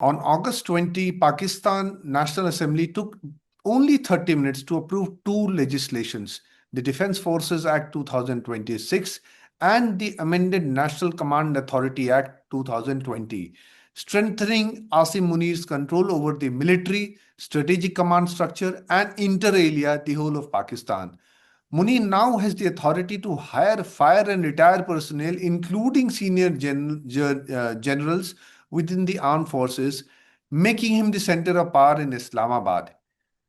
On August 20, Pakistan National Assembly took only 30 minutes to approve two legislations, the Defence Forces Act 2026 and the amended National Command Authority Act 2020, strengthening Asim Munir's control over the military, strategic command structure, and inter alia, the whole of Pakistan. Munir now has the authority to hire, fire, and retire personnel, including senior generals within the armed forces, making him the center of power in Islamabad.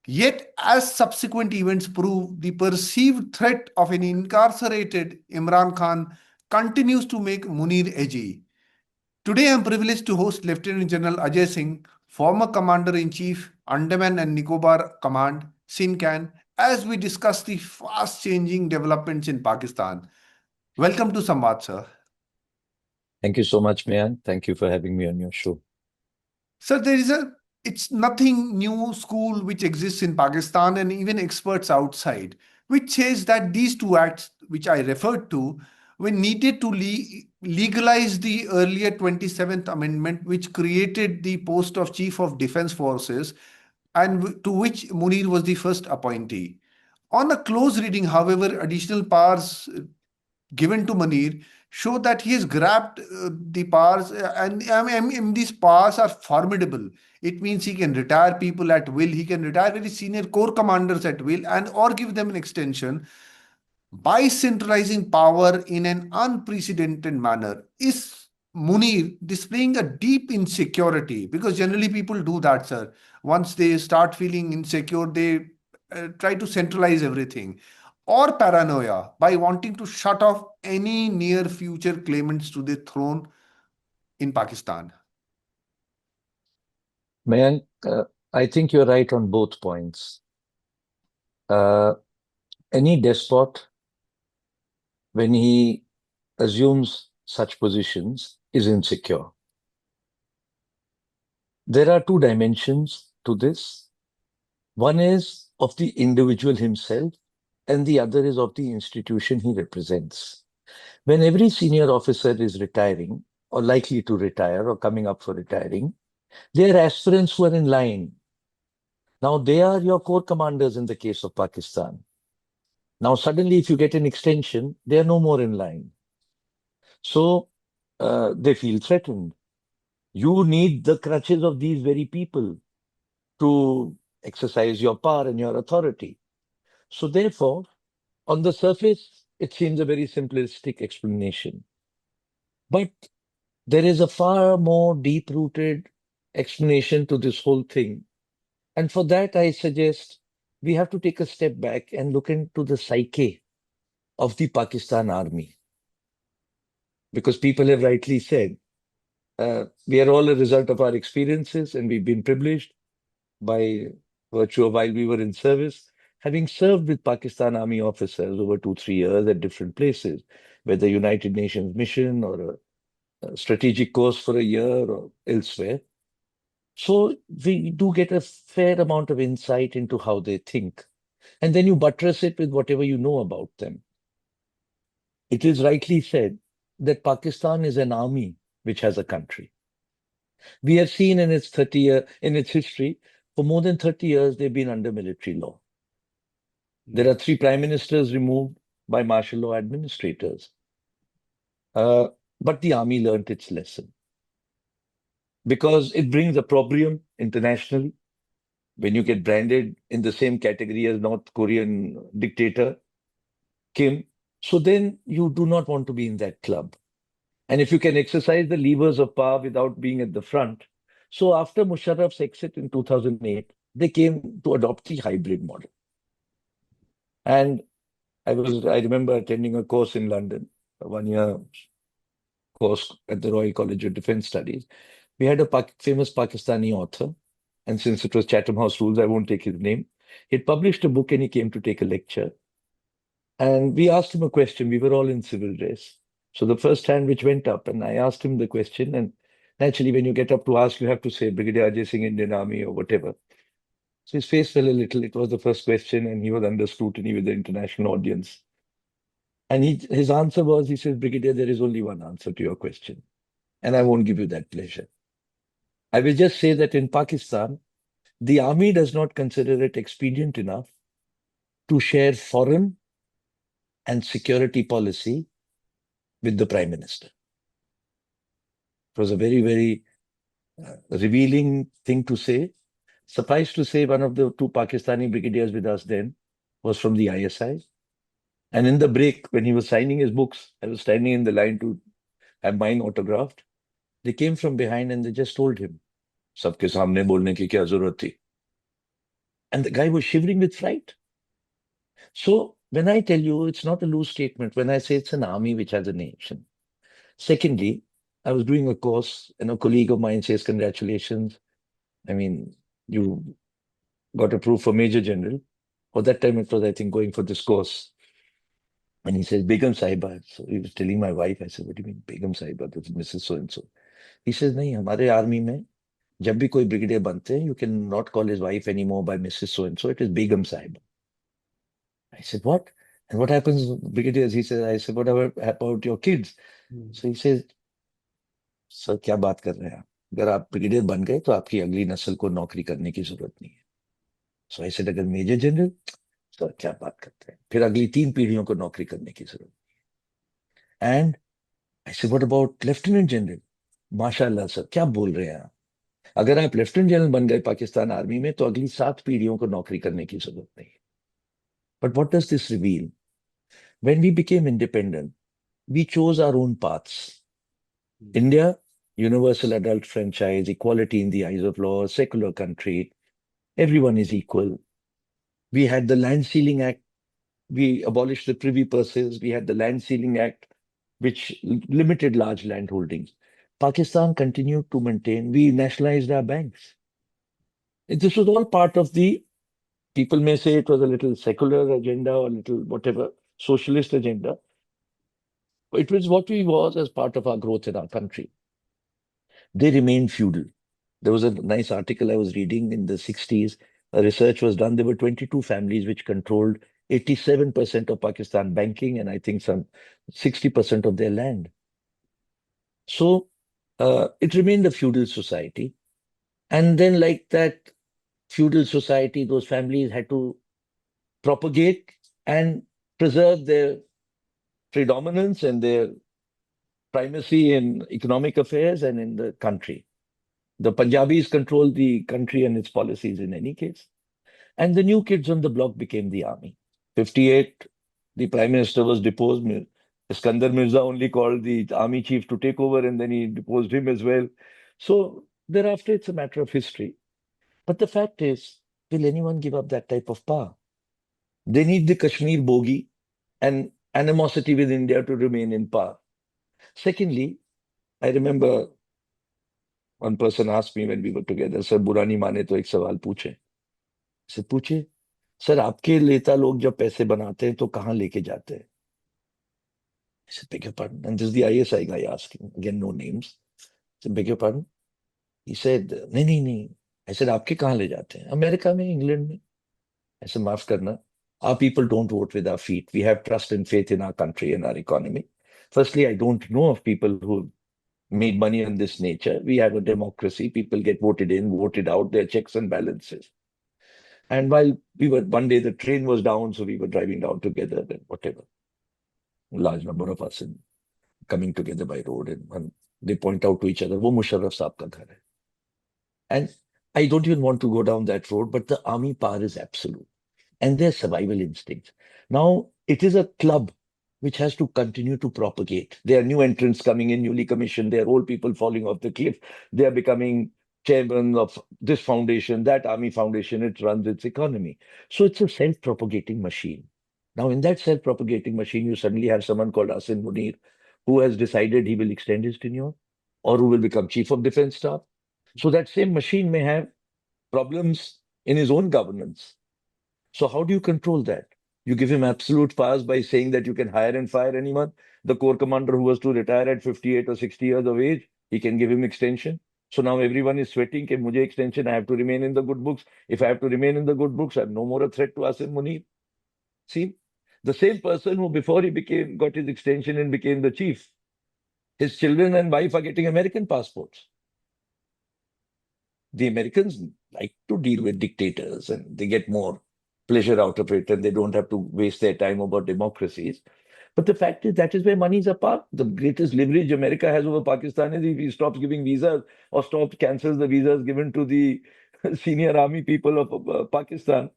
Yet, as subsequent events prove, the perceived threat of an incarcerated Imran Khan continues to make Munir edgy. Today, I am privileged to host Lieutenant General Ajai Singh, former Commander in Chief, Andaman and Nicobar Command, Singh, as we discuss the fast changing developments in Pakistan. Welcome to Samvad, sir. Thank you so much, Mayan. Thank you for having me on your show. Sir, it's nothing new school which exists in Pakistan and even experts outside, which says that these two acts, which I referred to, were needed to legalize the earlier 27th Amendment, which created the post of Chief of Defense Forces, and to which Munir was the first appointee. On a close reading, however, additional powers given to Munir show that he has grabbed the powers, and these powers are formidable. It means he can retire people at will, he can retire very senior corps commanders at will, and or give them an extension by centralizing power in an unprecedented manner. Is Munir displaying a deep insecurity? Because generally people do that, sir. Once they start feeling insecure, they try to centralize everything. Or paranoia by wanting to shut off any near future claimants to the throne in Pakistan. Mayan, I think you're right on both points. Any despot, when he assumes such positions, is insecure. There are two dimensions to this. One is of the individual himself, and the other is of the institution he represents. When every senior officer is retiring, or likely to retire, or coming up for retiring, they are aspirants who are in line. Now, they are your corps commanders in the case of Pakistan. Now, suddenly, if you get an extension, they are no more in line. So, they feel threatened. You need the crutches of these very people to exercise your power and your authority. So, therefore, on the surface, it seems a very simplistic explanation. But there is a far more deep-rooted explanation to this whole thing. And for that, I suggest we have to take a step back and look into the psyche of the Pakistan army. Because people have rightly said, we are all a result of our experiences, and we've been privileged by virtue of while we were in service, having served with Pakistan army officers over 2-3 years at different places, whether United Nations mission or a strategic course for a year or elsewhere. So we do get a fair amount of insight into how they think. And then you buttress it with whatever you know about them. It is rightly said that Pakistan is an army which has a country. We have seen in its in its history, for more than 30 years, they've been under military law. There are 3 prime ministers removed by martial law administrators. But the army learnt its lesson. Because it brings opprobrium internationally. When you get branded in the same category as North Korean dictator Kim, so then you do not want to be in that club. And if you can exercise the levers of power without being at the front. So after Musharraf's exit in 2008, they came to adopt the hybrid model. And I remember attending a course in London, a 1-year course at the Royal College of Defence Studies. We had a famous Pakistani author, and since it was Chatham House rules, I won't take his name. He'd published a book and he came to take a lecture. And we asked him a question. We were all in civil dress. So the first hand which went up, and I asked him the question, and naturally when you get up to ask, you have to say Brigadier Ajai Singh, Indian Army, or whatever. So his face fell a little. It was the first question, and he was under scrutiny with the international audience. And his answer was, he says, Brigadier, there is only one answer to your question. And I won't give you that pleasure. I will just say that in Pakistan, the army does not consider it expedient enough to share foreign and security policy with the Prime Minister. It was a very, very revealing thing to say. Suffice to say, one of the two Pakistani brigadiers with us then was from the ISI. And in the break, when he was signing his books, I was standing in the line to have mine autographed. They came from behind and they just told him, सबके सामने बोलने की क्या जरूरत थी? And the guy was shivering with fright. So when I tell you it's not a loose statement, when I say it's an army which has a nation. Secondly, I was doing a course and a colleague of mine says, congratulations. I mean, you got approved for Major General. Or that time it was, I think, going for this course. And he says, Begum Sahiba. So he was telling my wife, I said, what do you mean, Begum Sahiba? That's Mrs. So-and-so. He says, nahi, hamare army mein, jab bhi koi brigadier bante hain, you can not call his wife anymore by Mrs. So-and-so. It is Begum Sahiba. I said, what? And what happens, brigadiers? He says, I said, what about your kids? So he says, sir क्या बात कर रहे हैं आप? अगर आप brigadier बन गए तो आपकी अगली नस्ल को नौकरी करने की जरूरत नहीं है. सो आई सेड, अगर मेजर जनरल, सर क्या बात करते हैं? फिर अगली 3 पीढ़ियों को नौकरी करने की जरूरत. And I said, what about lieutenant general? माशाल्लाह सर, क्या बोल रहे हैं आप? अगर आप लेफ्टिनेंट जनरल बन गए पाकिस्तान आर्मी में तो अगली 7 पीढ़ियों को नौकरी करने की जरूरत नहीं है. But what does this reveal? When we became independent, we chose our own paths. India, universal adult franchise, equality in the eyes of law, secular country, everyone is equal. We had the Land Ceiling Act. We abolished the Privy Purses. We had the Land Ceiling Act, which limited large land holdings. Pakistan continued to maintain, we nationalized our banks. This was all part of the, people may say it was a little secular agenda or little whatever, socialist agenda. It was what we was as part of our growth in our country. They remained feudal. There was a nice article I was reading in the 60s. A research was done. There were 22 families which controlled 87% of Pakistan banking and I think some 60% of their land. So it remained a feudal society. And then like that feudal society, those families had to propagate and preserve their predominance and their primacy in economic affairs and in the country. The Punjabis controlled the country and its policies in any case. And the new kids on the block became the army. 58, the prime minister was deposed. Iskandar Mirza only called the army chief to take over and then he deposed him as well. So thereafter, it's a matter of history. But the fact is, will anyone give up that type of power? They need the Kashmir bogey and animosity with India to remain in power. Secondly, I remember one person asked me when we were together, sir, बुरा नहीं माने तो एक सवाल पूछे. से पूछे, sir आपके नेता लोग जब पैसे बनाते हैं तो कहाँ लेके जाते हैं? I said, beg your pardon. And this is the ISI guy asking, again, no names. I said, beg your pardon? He said, नहीं नहीं नहीं. I said, आपके कहाँ ले जाते हैं? अमेरिका में, इंग्लैंड में. I said, माफ करना. Our people don't vote with our feet. We have trust and faith in our country and our economy. Firstly, I don't know of people who made money on this nature. We have a democracy. People get voted in, voted out. There are checks and balances. And while we were, one day the train was down, so we were driving down together and whatever. A large number of us in, coming together by road and they point out to each other, वो मुशर्रफ साहब का घर है. And I don't even want to go down that road, but the army power is absolute. And their survival instincts. Now, it is a club which has to continue to propagate. There are new entrants coming in, newly commissioned. There are old people falling off the cliff. They are becoming chairman of this foundation, that army foundation. It runs its economy. So it's a self-propagating machine. Now, in that self-propagating machine, you suddenly have someone called Asim Munir, who has decided he will extend his tenure or who will become chief of defense staff. So that same machine may have problems in his own governance. So how do you control that? You give him absolute powers by saying that you can hire and fire anyone. The corps commander who was to retire at 58 or 60 years of age, he can give him extension. So now everyone is sweating, कि मुझे extension, I have to remain in the good books. If I have to remain in the good books, I'm no more a threat to Asim Munir. See, the same person who before he got his extension and became the chief, his children and wife are getting American passports. The Americans like to deal with dictators and they get more pleasure out of it and they don't have to waste their time about democracies. But the fact is that is where monies are parked. The greatest leverage America has over Pakistan is if he stops giving visas or cancels the visas given to the senior army people of Pakistan.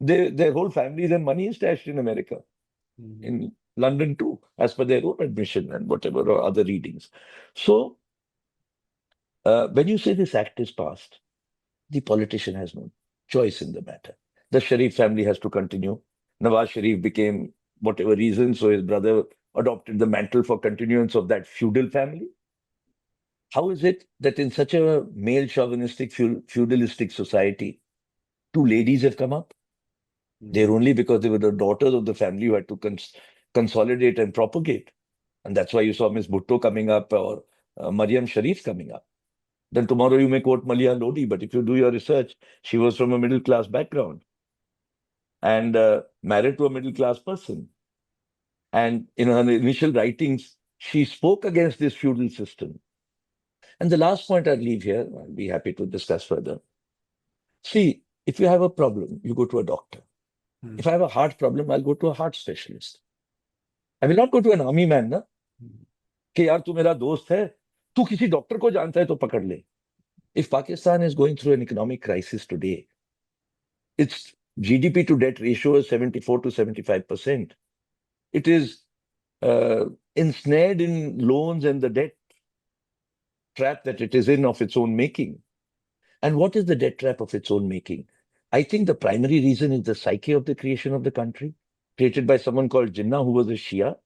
Their whole families and money is stashed in America, in London too, as per their own admission and whatever or other readings. So when you say this act is passed, the politician has no choice in the matter. The Sharif family has to continue. Nawaz Sharif became whatever reason, so his brother adopted the mantle for continuance of that feudal family. How is it that in such a male chauvinistic feudalistic society, two ladies have come up? They're only because they were the daughters of the family who had to consolidate and propagate. And that's why you saw Miss Bhutto coming up or Maryam Sharif coming up. Then tomorrow you may quote Malia Lodi, but if you do your research, she was from a middle class background and married to a middle class person. And in her initial writings, she spoke against this feudal system. And the last point I'll leave here, I'll be happy to discuss further. See, if you have a problem, you go to a doctor. If I have a heart problem, I'll go to a heart specialist. I will not go to an army man, na? कि यार तू मेरा दोस्त है, तू किसी doctor को जानता है तो पकड़ ले. If Pakistan is going through an economic crisis today, its GDP to debt ratio is 74 to 75%. It is ensnared in loans and the debt trap that it is in of its own making. And what is the debt trap of its own making? I think the primary reason is the psyche of the creation of the country, created by someone called Jinnah, who was a Shia.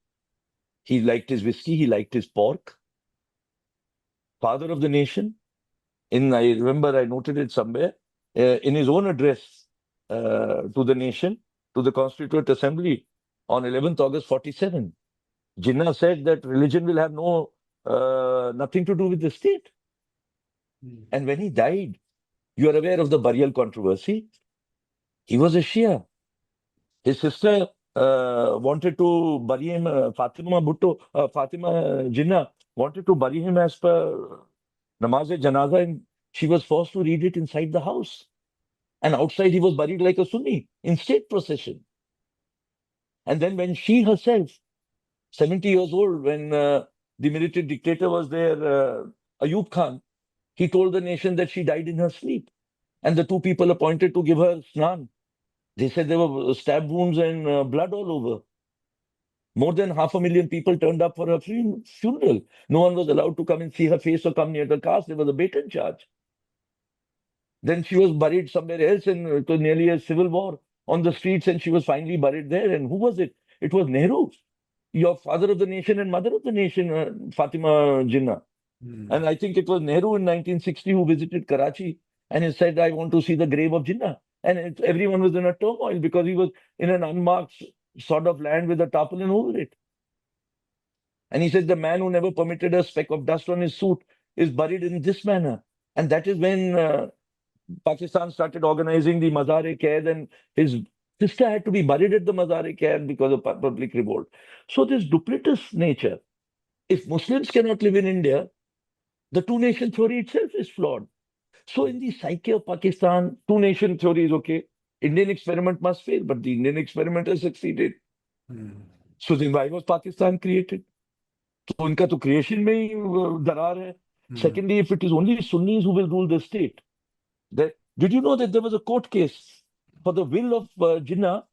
He liked his whiskey, he liked his pork. Father of the nation. I remember I noted it somewhere, in his own address to the nation, to the Constituent Assembly on 11th August 47. Jinnah said that religion will have nothing to do with the state. And when he died, you are aware of the burial controversy. He was a Shia. His sister wanted to bury him, Fatima Jinnah wanted to bury him as per Namaz-e-Janaza, and she was forced to read it inside the house. And outside he was buried like a Sunni in state procession. And then when she herself, 70 years old, when the military dictator was there, Ayub Khan, he told the nation that she died in her sleep. And the two people appointed to give her snan, they said there were stab wounds and blood all over. More than 500,000 people turned up for her funeral. No one was allowed to come and see her face or come near the casket. There was a bait and charge. Then she was buried somewhere else, and it was nearly a civil war on the streets, and she was finally buried there. And who was it? It was Nehru, your father of the nation and mother of the nation, Fatima Jinnah. And I think it was Nehru in 1960 who visited Karachi and he said, I want to see the grave of Jinnah. And everyone was in a turmoil because he was in an unmarked sort of land with a tarpaulin over it. And he said, the man who never permitted a speck of dust on his suit is buried in this manner. And that is when Pakistan started organizing the Mazar-e-Qaid, and his sister had to be buried at the Mazar-e-Qaid because of public revolt. So this duplicitous nature, if Muslims cannot live in India, the two-nation theory itself is flawed. So in the psyche of Pakistan, two-nation theory is okay. Indian experiment must fail, but the Indian experiment has succeeded. So then why was Pakistan created? So उनका तो creation में ही दरार है. Secondly, if it is only Sunnis who will rule the state, did you know that there was a court case for the will of Jinnah?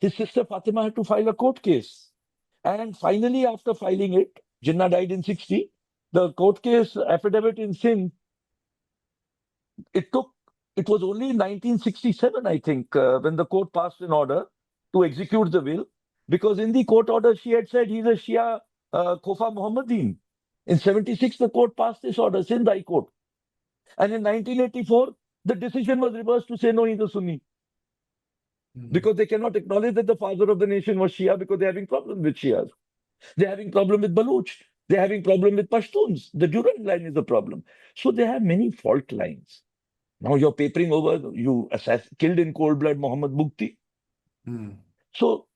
His sister Fatima had to file a court case. And finally, after filing it, Jinnah died in 60. The court case affidavit in Singh, it was only in 1967, I think, when the court passed an order to execute the will, because in the court order, she had said he's a Shia Khofa Muhammadin. In 76, the court passed this order, Sindh High Court. And in 1984, the decision was reversed to say, no, he's a Sunni. Because they cannot acknowledge that the father of the nation was Shia because they're having problems with Shias. They're having problem with Baloch. They're having problem with Pashtuns. The Durand line is the problem. So they have many fault lines. Now you're papering over, you killed in cold blood Muhammad Mukti. So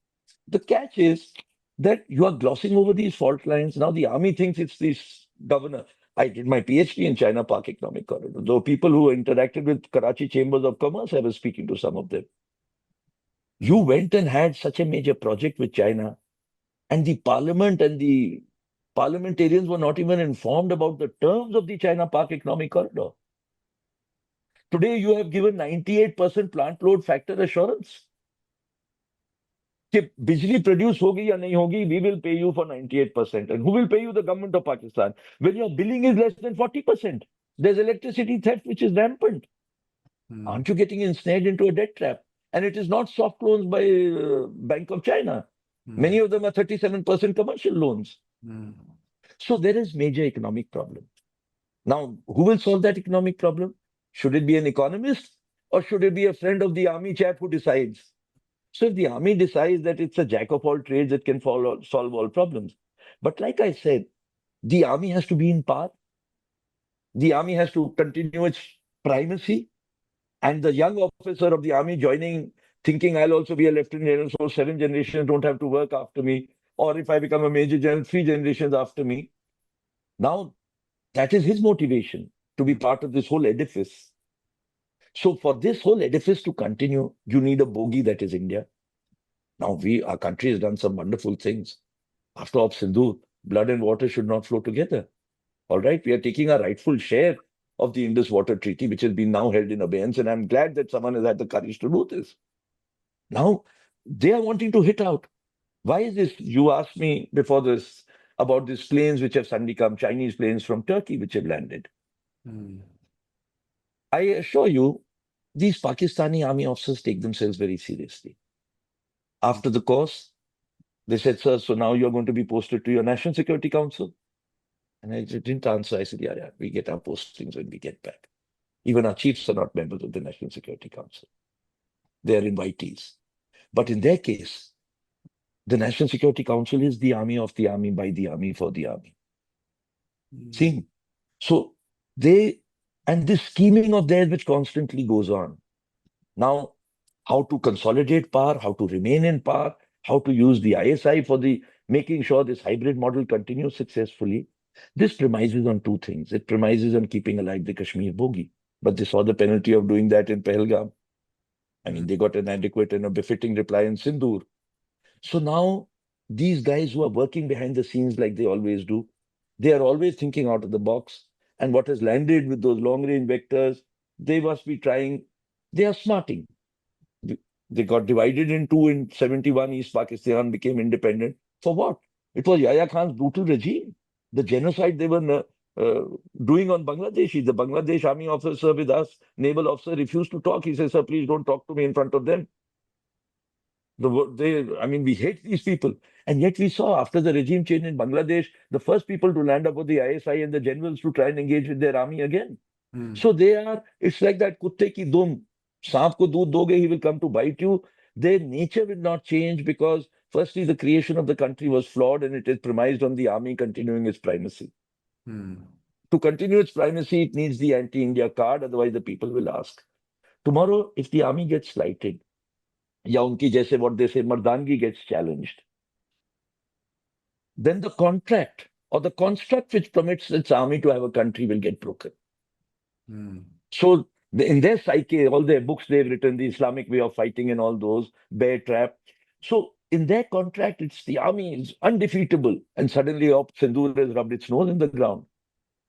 the catch is that you are glossing over these fault lines. Now the army thinks it's this governor. I did my PhD in China-Pak Economic Corridor. Though people who interacted with Karachi Chambers of Commerce, I was speaking to some of them. You went and had such a major project with China, and the parliament and the parliamentarians were not even informed about the terms of the China-Pak Economic Corridor. Today, you have given 98% plant load factor assurance. कि बिजली produce होगी या नहीं होगी, we will pay you for 98%. And who will pay you? The government of Pakistan. When your billing is less than 40%, there's electricity theft which is rampant. Aren't you getting ensnared into a debt trap? And it is not soft loans by Bank of China. Many of them are 37% commercial loans. So there is major economic problem. Now, who will solve that economic problem? Should it be an economist or should it be a friend of the army chap who decides? So if the army decides that it's a jack of all trades, it can solve all problems. But like I said, the army has to be in power. The army has to continue its primacy. And the young officer of the army joining, thinking I'll also be a lieutenant general, so 7 generations don't have to work after me. Or if I become a major general, 3 generations after me. Now, that is his motivation to be part of this whole edifice. So for this whole edifice to continue, you need a bogey that is India. Now, our country has done some wonderful things. After Op Sindhu, blood and water should not flow together. All right, we are taking a rightful share of the Indus Water Treaty, which has been now held in abeyance, and I'm glad that someone has had the courage to do this. Now, they are wanting to hit out. Why is this? You asked me before this about these planes which have suddenly come, Chinese planes from Turkey which have landed. I assure you, these Pakistani army officers take themselves very seriously. After the course, they said, sir, so now you're going to be posted to your National Security Council? And I didn't answer. I said, yeah, we get our postings when we get back. Even our chiefs are not members of the National Security Council. They are invitees. But in their case, the National Security Council is the army of the army, by the army, for the army. See? So and this scheming of theirs which constantly goes on. Now, how to consolidate power, how to remain in power, how to use the ISI for making sure this hybrid model continues successfully. This premises on 2 things. It premises on keeping alive the Kashmir bogey. But they saw the penalty of doing that in Pahalgam. I mean, they got an adequate and a befitting reply in Sindoor. So now, these guys who are working behind the scenes like they always do, they are always thinking out of the box. And what has landed with those long-range vectors, they must be trying, they are smarting. They got divided in 2 in 71, East Pakistan became independent. For what? It was Yahya Khan's brutal regime. The genocide they were doing on Bangladeshi. The Bangladesh army officer with us, naval officer, refused to talk. He says, sir, please don't talk to me in front of them. We hate these people. And yet we saw after the regime change in Bangladesh, the first people to land up were the ISI and the generals to try and engage with their army again. So it's like that kutte ki dum. Saap ko doodh doge, he will come to bite you. Their nature will not change because firstly, the creation of the country was flawed and it is premised on the army continuing its primacy. To continue its primacy, it needs the anti-India card, otherwise the people will ask. Tomorrow, if the army gets slighted, या उनकी जैसे what they say, मर्दानगी gets challenged, then the contract or the construct which permits its army to have a country will get broken. So in their psyche, all their books they've written, the Islamic way of fighting and all those, bear trap. So in their contract, it's the army is undefeatable. And suddenly Sindoor has rubbed its nose in the ground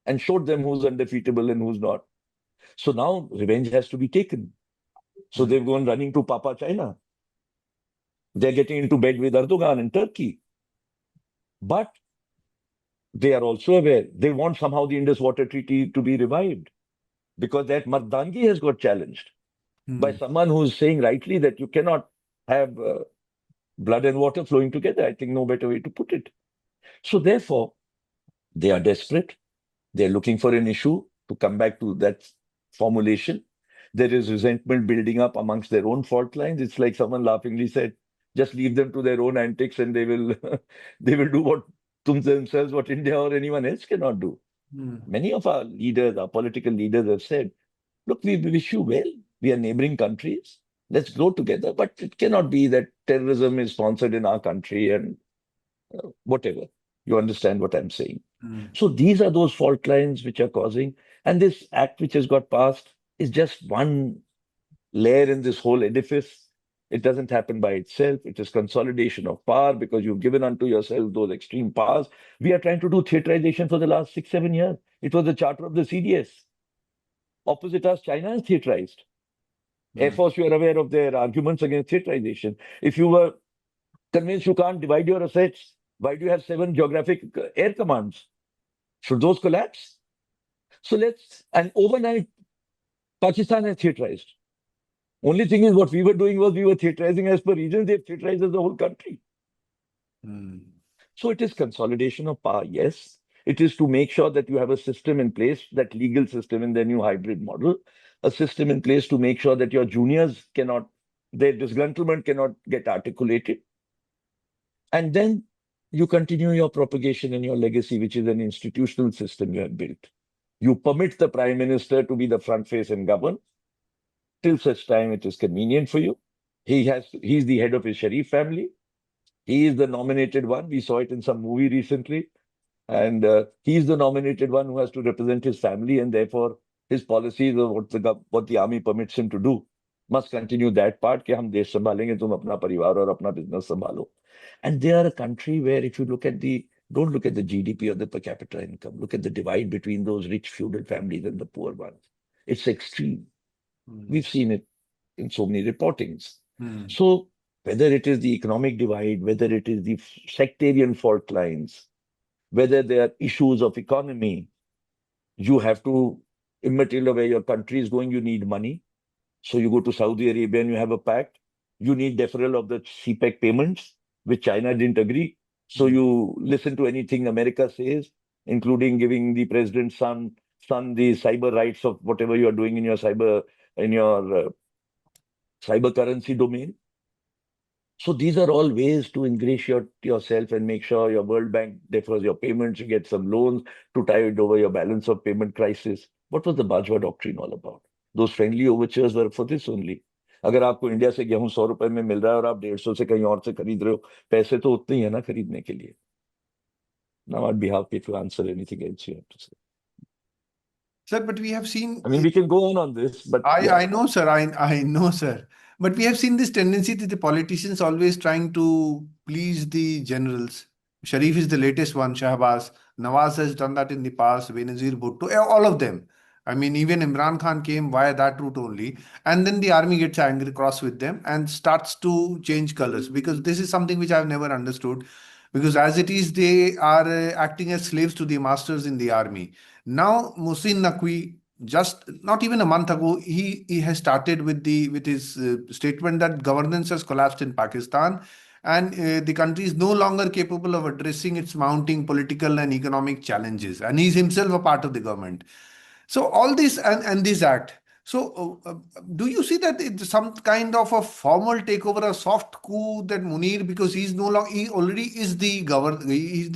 and showed them who's undefeatable and who's not. So now revenge has to be taken. So they've gone running to Papa China. They're getting into bed with Erdogan in Turkey. But they are also aware they want somehow the Indus Water Treaty to be revived because that Mardangi has got challenged by someone who's saying rightly that you cannot have blood and water flowing together. I think no better way to put it. So therefore, they are desperate. They're looking for an issue to come back to that formulation. There is resentment building up amongst their own fault lines. It's like someone laughingly said, just leave them to their own antics and they will do what themselves, what India or anyone else cannot do. Many of our leaders, our political leaders have said, look, we wish you well. We are neighboring countries. Let's grow together. But it cannot be that terrorism is sponsored in our country and whatever. You understand what I'm saying? So these are those fault lines which are causing, and this act which has got passed is just one layer in this whole edifice. It doesn't happen by itself. It is consolidation of power because you've given unto yourself those extreme powers. We are trying to do theaterization for the last 6, 7 years. It was the charter of the CDS. Opposite us, China is theaterized. Air Force, you are aware of their arguments against theaterization. If you were convinced you can't divide your assets, why do you have 7 geographic air commands? Should those collapse? So and overnight, Pakistan has theaterized. Only thing is, what we were doing was we were theaterizing as per regions, they've theaterized as the whole country. So it is consolidation of power, yes. It is to make sure that you have a system in place, that legal system in the new hybrid model, a system in place to make sure that your juniors their disgruntlement cannot get articulated. And then you continue your propagation and your legacy, which is an institutional system you have built. You permit the prime minister to be the front face and govern till such time it is convenient for you. He's the head of his Sharif family. He is the nominated one. We saw it in some movie recently. And he's the nominated one who has to represent his family, and therefore his policies or what the army permits him to do must continue that part कि हम देश संभालेंगे तुम अपना परिवार और अपना business संभालो. And they are a country where if you don't look at the GDP or the per capita income, look at the divide between those rich feudal families and the poor ones. It's extreme. We've seen it in so many reportings. So whether it is the economic divide, whether it is the sectarian fault lines, whether there are issues of economy, you have to, immaterial where your country is going, you need money. So you go to Saudi Arabia and you have a pact. You need deferral of the CPEC payments, which China didn't agree. So you listen to anything America says, including giving the president's son the cyber rights of whatever you are doing in your cyber currency domain. So these are all ways to ingratiate yourself and make sure your World Bank defers your payments, you get some loans to tide over your balance of payment crisis. What was the Bajwa doctrine all about? Those friendly overtures were for this only. अगर आपको India से गेहूं 100 रुपए में मिल रहा है और आप 150 से कहीं और से खरीद रहे हो, पैसे तो उतने ही है ना खरीदने के लिए. Now I'd be happy to answer anything else you have to say. Sir, but we have seen. I mean, we can go on this, but I know, sir. I know, sir. But we have seen this tendency that the politicians always trying to please the generals. Sharif is the latest one, Shahbaz. Nawaz has done that in the past, Benazir Bhutto, all of them. I mean, even Imran Khan came via that route only. And then the army gets angry, cross with them, and starts to change colors because this is something which I've never understood. Because as it is, they are acting as slaves to the masters in the army. Now, Musin Naqvi, just not even a month ago, he has started with his statement that governance has collapsed in Pakistan, and the country is no longer capable of addressing its mounting political and economic challenges, and he's himself a part of the government. So all this and this act. So do you see that it's some kind of a formal takeover, a soft coup that Munir, because he's no longer, he already is the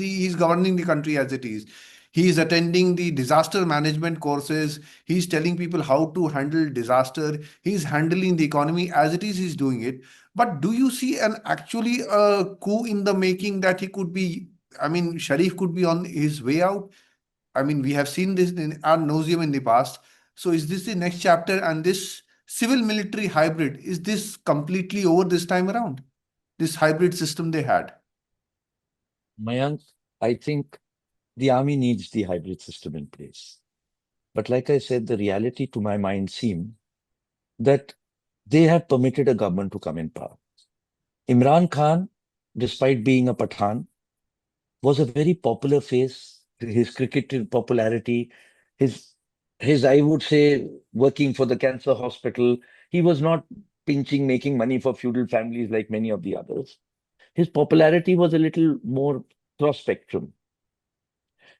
he's governing the country as it is. He is attending the disaster management courses. He's telling people how to handle disaster. He's handling the economy as it is. He's doing it. But do you see an actually a coup in the making that he could be? I mean, Sharif could be on his way out. I mean, we have seen this in our nauseum in the past. So is this the next chapter? And this civil military hybrid, is this completely over this time around? This hybrid system they had? Mayank, I think the army needs the hybrid system in place. But like I said, the reality to my mind seemed that they have permitted a government to come in power. Imran Khan, despite being a Pathan, was a very popular face. His cricket popularity, his I would say, working for the cancer hospital. He was not making money for feudal families like many of the others. His popularity was a little more cross spectrum.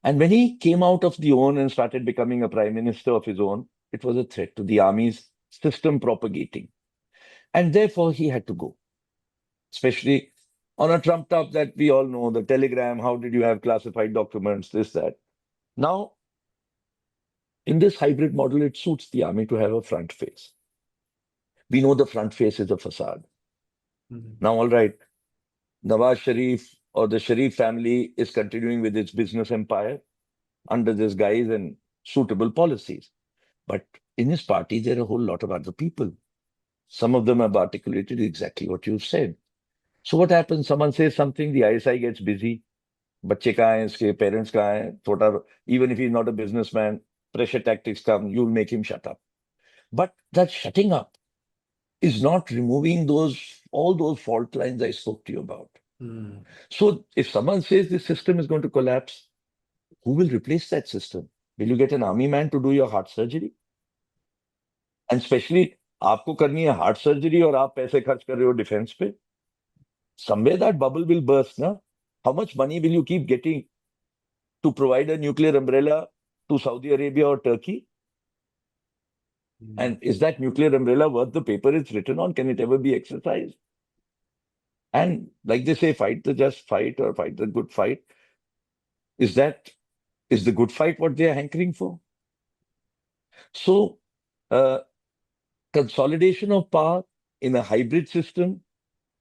And when he came out of the own and started becoming a prime minister of his own, it was a threat to the army's system propagating. And therefore, he had to go, especially on a trumped up that we all know, the telegram, how did you have classified documents, this, that. Now, in this hybrid model, it suits the army to have a front face. We know the front face is a facade. Now, all right, Nawaz Sharif or the Sharif family is continuing with its business empire. under this guise and suitable policies. But in his party, there are a whole lot of other people. Some of them have articulated exactly what you've said. So what happens? Someone says something, the ISI gets busy. बच्चे कहाँ हैं इसके parents कहाँ हैं थोड़ा even if he's not a businessman pressure tactics come you'll make him shut up but that shutting up is not removing all those fault lines I spoke to you about. So if someone says this system is going to collapse, who will replace that system? Will you get an army man to do your heart surgery? And especially आपको करनी है heart surgery और आप पैसे खर्च कर रहे हो defense पे? Somewhere that bubble will burst, na? How much money will you keep getting to provide a nuclear umbrella to Saudi Arabia or Turkey? And is that nuclear umbrella worth the paper it's written on? Can it ever be exercised? And like they say, fight the just fight or fight the good fight. Is the good fight what they are hankering for? So, consolidation of power in a hybrid system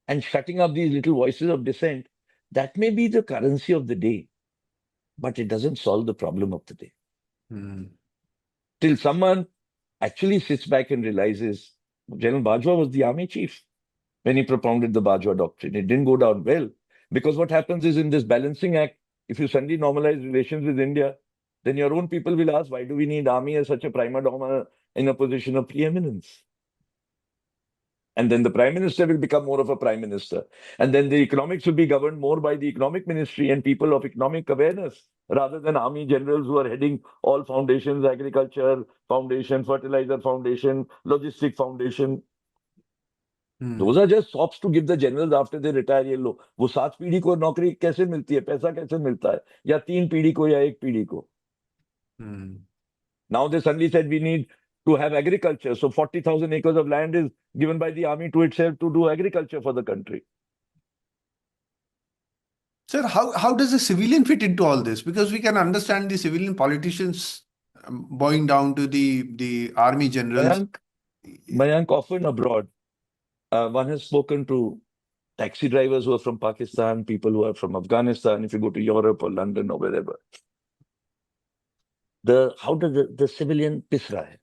and shutting up these little voices of dissent, that may be the currency of the day, but it doesn't solve the problem of the day. Till someone actually sits back and realizes General Bajwa was the army chief when he propounded the Bajwa doctrine. It didn't go down well because what happens is in this balancing act, if you suddenly normalize relations with India, then your own people will ask, why do we need army as such a prima donna in a position of preeminence? And then the prime minister will become more of a prime minister. And then the economics will be governed more by the economic ministry and people of economic awareness rather than army generals who are heading all foundations, agriculture foundation, fertilizer foundation, logistic foundation. Those are just sops to give the generals after they retire. ये लो वो 7 पीढ़ी को नौकरी कैसे मिलती है पैसा कैसे मिलता है या 3 पीढ़ी को या 1 पीढ़ी को. Now they suddenly said we need to have agriculture. So 40,000 acres of land is given by the army to itself to do agriculture for the country. Sir, how does the civilian fit into all this? Because we can understand the civilian politicians bowing down to the army generals. Mayank, often abroad, one has spoken to taxi drivers who are from Pakistan, people who are from Afghanistan, if you go to Europe or London or wherever. How does the civilian piss raha hai?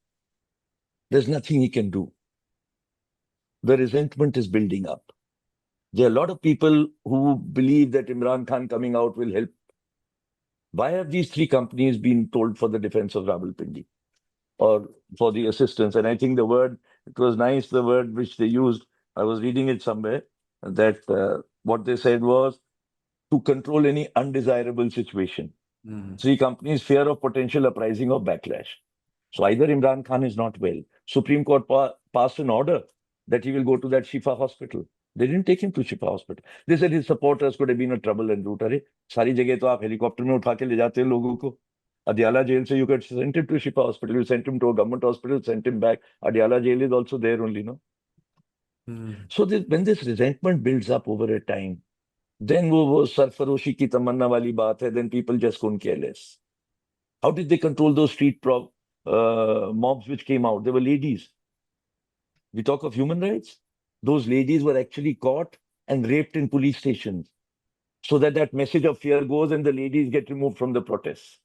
There's nothing he can do. The resentment is building up. There are a lot of people who believe that Imran Khan coming out will help. Why have these 3 companies been told for the defense of Rawalpindi or for the assistance? And I think it was nice, the word which they used, I was reading it somewhere, that what they said was to control any undesirable situation. 3 companies, fear of potential uprising or backlash. So either Imran Khan is not well. Supreme Court passed an order that he will go to that Shifa hospital. They didn't take him to Shifa hospital. They said his supporters could have been in trouble en route. अरे सारी जगह तो आप helicopter में उठा के ले जाते हैं लोगों को. Adiala jail से you could send him to Shifa hospital. You sent him to a government hospital, sent him back. Adiala jail is also there only, no? So when this resentment builds up over a time, then वो सरफरोशी की तमन्ना वाली बात है. Then people just couldn't care less. How did they control those street mobs which came out? They were ladies. We talk of human rights. Those ladies were actually caught and raped in police stations so that message of fear goes and the ladies get removed from the protests.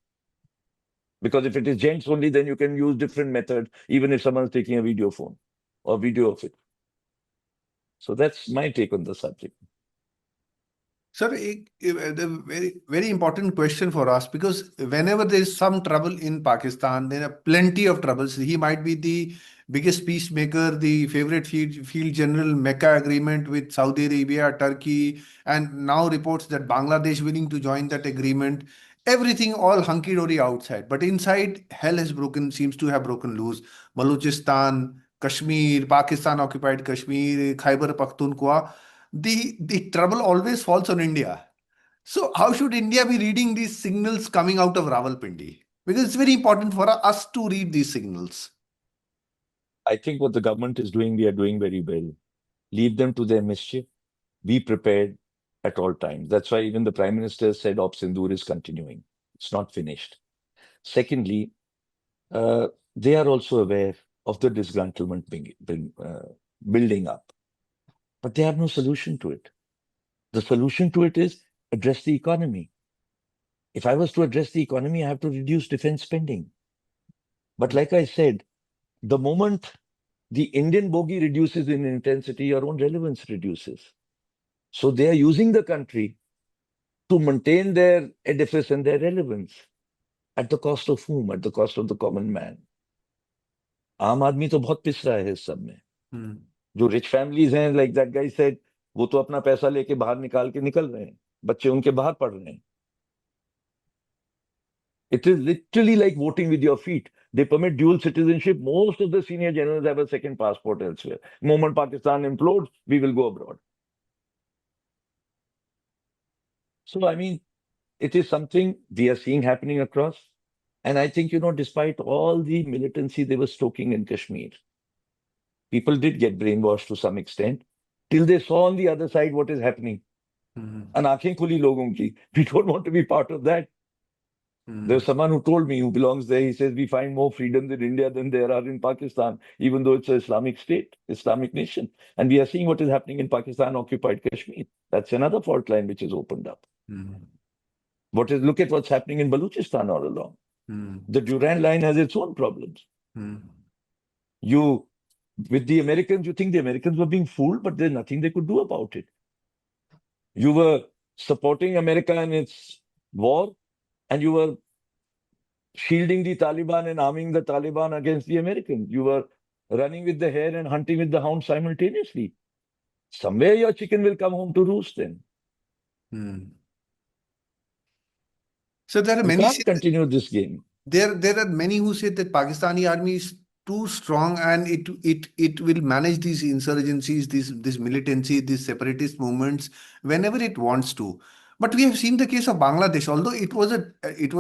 Because if it is gents only, then you can use different methods, even if someone's taking a video phone or video of it. So that's my take on the subject. Sir, the very, very important question for us, because whenever there is some trouble in Pakistan, there are plenty of troubles. He might be the biggest peacemaker, the favorite field general, Mecca agreement with Saudi Arabia, Turkey, and now reports that Bangladesh willing to join that agreement. Everything all hunky-dory outside, but inside hell seems to have broken loose. Balochistan, Kashmir, Pakistan occupied Kashmir, Khyber Pakhtunkhwa. The trouble always falls on India. So how should India be reading these signals coming out of Rawalpindi? Because it's very important for us to read these signals. I think what the government is doing, we are doing very well. Leave them to their mischief. Be prepared at all times. That's why even the Prime Minister said Op Sindoor is continuing. It's not finished. Secondly, they are also aware of the disgruntlement building up. But they have no solution to it. The solution to it is address the economy. If I was to address the economy, I have to reduce defense spending. But like I said, the moment the Indian bogey reduces in intensity, your own relevance reduces. So they are using the country to maintain their edifice and their relevance. At the cost of whom? At the cost of the common man. आम आदमी तो बहुत पिस रहा है इस सब में. जो रिच फैमिलीज हैं, लाइक दैट गाय सेड, वो तो अपना पैसा लेके बाहर निकाल के निकल रहे हैं, बच्चे उनके बाहर पढ़ रहे हैं. It is literally like voting with your feet. They permit dual citizenship. Most of the senior generals have a second passport elsewhere. The moment Pakistan implodes, we will go abroad. So, I mean, it is something we are seeing happening across. And I think, despite all the militancy they were stoking in Kashmir, people did get brainwashed to some extent till they saw on the other side what is happening. And aankhein khuli logon ki. We don't want to be part of that. There's someone who told me, who belongs there, he says, we find more freedoms in India than there are in Pakistan, even though it's an Islamic state, Islamic nation. And we are seeing what is happening in Pakistan-occupied Kashmir. That's another fault line which is opened up. Look at what's happening in Balochistan all along. The Durand line has its own problems. With the Americans, you think the Americans were being fooled, but there's nothing they could do about it. You were supporting America in its war, and you were shielding the Taliban and arming the Taliban against the Americans. You were running with the hare and hunting with the hound simultaneously. Somewhere your chicken will come home to roost then. So there are You many. can't continue this game. There are many who say that Pakistani army is too strong and it will manage these insurgencies, this militancy, these separatist movements whenever it wants to. But we have seen the case of Bangladesh, although it was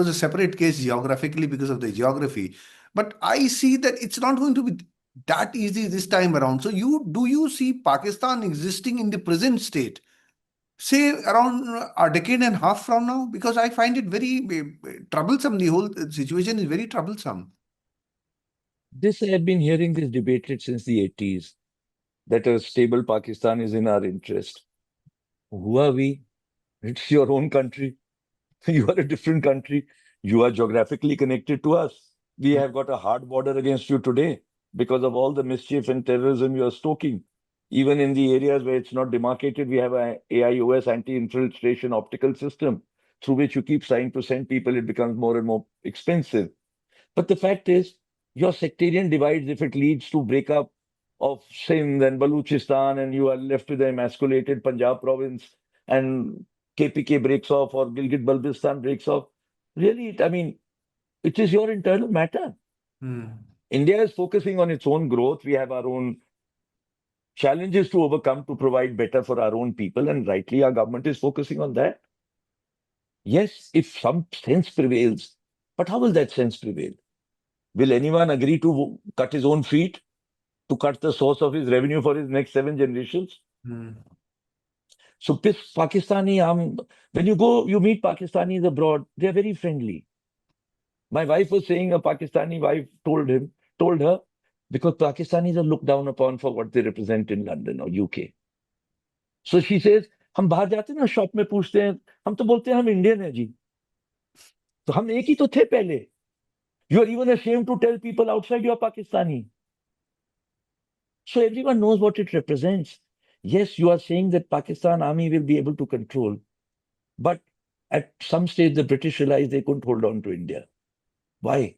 a separate case geographically because of the geography. But I see that it's not going to be that easy this time around. So do you see Pakistan existing in the present state, say around a decade and a half from now? Because I find it very troublesome. The whole situation is very troublesome. I have been hearing this debated since the 80s, that a stable Pakistan is in our interest. Who are we? It's your own country. You are a different country. You are geographically connected to us. We have got a hard border against you today because of all the mischief and terrorism you are stoking. Even in the areas where it's not demarcated, we have an AIOS, anti-infiltration optical system, through which you keep trying to send people. It becomes more and more expensive. But the fact is, your sectarian divides, if it leads to breakup of Sindh and Balochistan, and you are left with the emasculated Punjab province, and KPK breaks off or Gilgit-Baltistan breaks off, really, I mean, it is your internal matter. India is focusing on its own growth. We have our own challenges to overcome to provide better for our own people, and rightly our government is focusing on that. Yes, if some sense prevails, but how will that sense prevail? Will anyone agree to cut his own feet, to cut the source of his revenue for his next 7 generations? So Pakistani, when you meet Pakistanis abroad, they are very friendly. My wife was saying, a Pakistani wife told her, because Pakistanis are looked down upon for what they represent in London or UK. So she says, हम बाहर जाते हैं ना, shop में पूछते हैं, हम तो बोलते हैं हम इंडियन है जी. तो हम एक ही तो थे पहले. You are even ashamed to tell people outside you are Pakistani. So everyone knows what it represents. Yes, you are saying that Pakistan army will be able to control. But at some stage, the British realized they couldn't hold on to India. Why?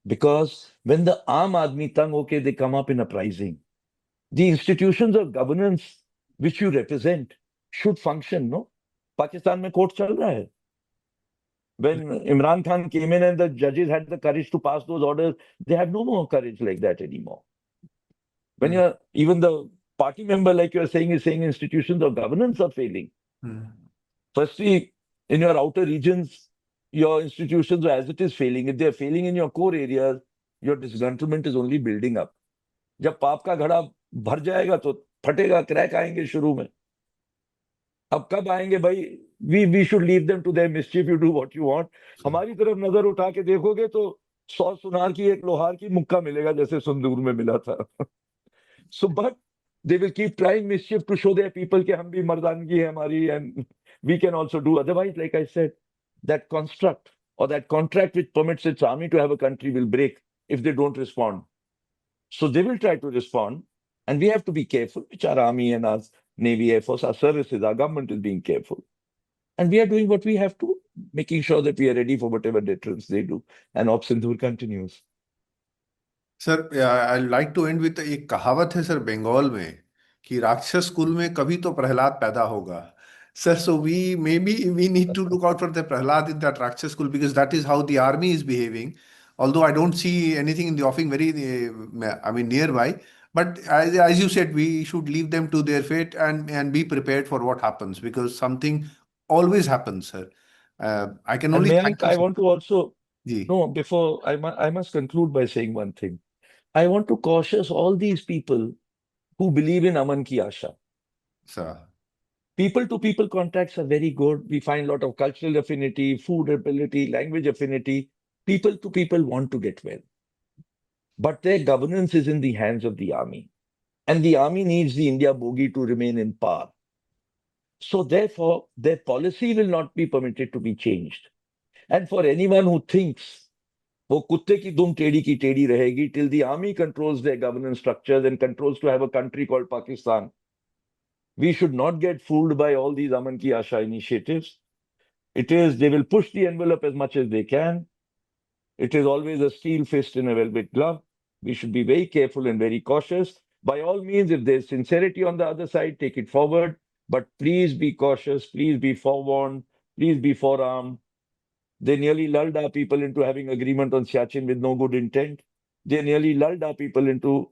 Because when the Aam Aadmi tang hoke, they come up in uprising. The institutions of governance which you represent should function, no? Pakistan mein court chal raha hai. When Imran Khan came in and the judges had the courage to pass those orders, they have no more courage like that anymore. When you're even the party member, like you're saying, is saying institutions of governance are failing. Firstly, in your outer regions, your institutions are as it is failing. If they're failing in your core areas, your disgruntlement is only building up. जब पाप का घड़ा भर जाएगा तो फटेगा, crack आएंगे शुरू में. अब कब आएंगे भाई? We should leave them to their mischief. You do what you want. हमारी तरफ नजर उठा के देखोगे तो 100 सुनार की एक लोहार की मुक्का मिलेगा, जैसे संदूर में मिला था. So, but they will keep trying mischief to show their people कि हम भी मर्दानगी है हमारी, and we can also do. Otherwise, like I said, that construct or that contract which permits its army to have a country will break if they don't respond. So they will try to respond, and we have to be careful, which our army and our Navy, Air Force, our services, our government is being careful. And we are doing what we have to, making sure that we are ready for whatever deterrence they do. And Op Sindhur continues. Sir I like to end with एक कहावत है sir Bengal में कि राक्षस कुल में कभी तो प्रहलाद पैदा होगा sir so we may be we need to look out for the Prahlad in that rakshas kul because that is how the army is behaving although I don't see anything in the offing very I mean nearby, but as you said, we should leave them to their fate and be prepared for what happens because something always happens, sir. I can And only Mayank, thank you I so want to also, much. no, before I must conclude by saying one thing. I want to caution all these people who believe in Aman ki Asha. Sir. People to people contacts are very good. We find a lot of cultural affinity, food ability, language affinity. People to people want to get well. But their governance is in the hands of the army. And the army needs the India bogie to remain in power. So therefore, their policy will not be permitted to be changed. And for anyone who thinks, वो कुत्ते की दुम टेढ़ी की टेढ़ी रहेगी till the army controls their governance structures and controls to have a country called Pakistan. We should not get fooled by all these Aman Ki Asha initiatives. It is, they will push the envelope as much as they can. It is always a steel fist in a velvet glove. We should be very careful and very cautious. By all means, if there's sincerity on the other side, take it forward. But please be cautious, please be forewarned, please be forearmed. They nearly lulled our people into having agreement on Siachen with no good intent. They nearly lulled our people into,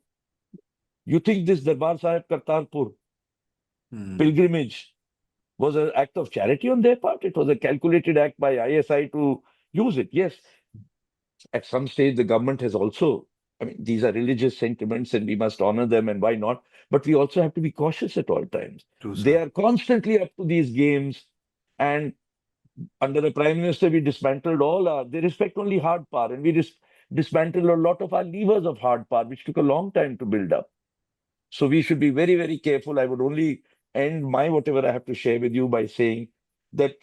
you think this Darbar Sahib Kartarpur pilgrimage was an act of charity on their part? It was a calculated act by ISI to use it. Yes, at some stage the government has also, I mean, these are religious sentiments and we must honor them and why not? But we also have to be cautious at all times. True, They sir. are constantly up to these games, and under the Prime Minister, we dismantled they respect only hard power, and we dismantled a lot of our levers of hard power, which took a long time to build up. So we should be very, very careful. I would only end my whatever I have to share with you by saying that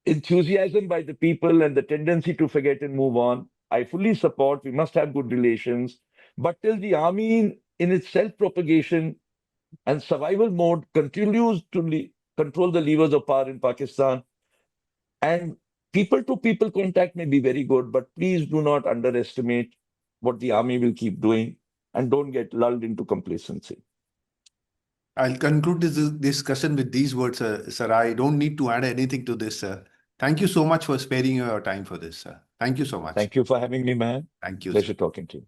enthusiasm by the people and the tendency to forget and move on, I fully support. We must have good relations. But till the army in its self-propagation and survival mode continues to control the levers of power in Pakistan, and people to people contact may be very good, but please do not underestimate what the army will keep doing and don't get lulled into complacency. I'll conclude this discussion with these words, sir. I don't need to add anything to this, sir. Thank you so much for sparing your time for this, sir. Thank you so much. Thank you for having me, man. Thank you, Pleasure sir. talking to you.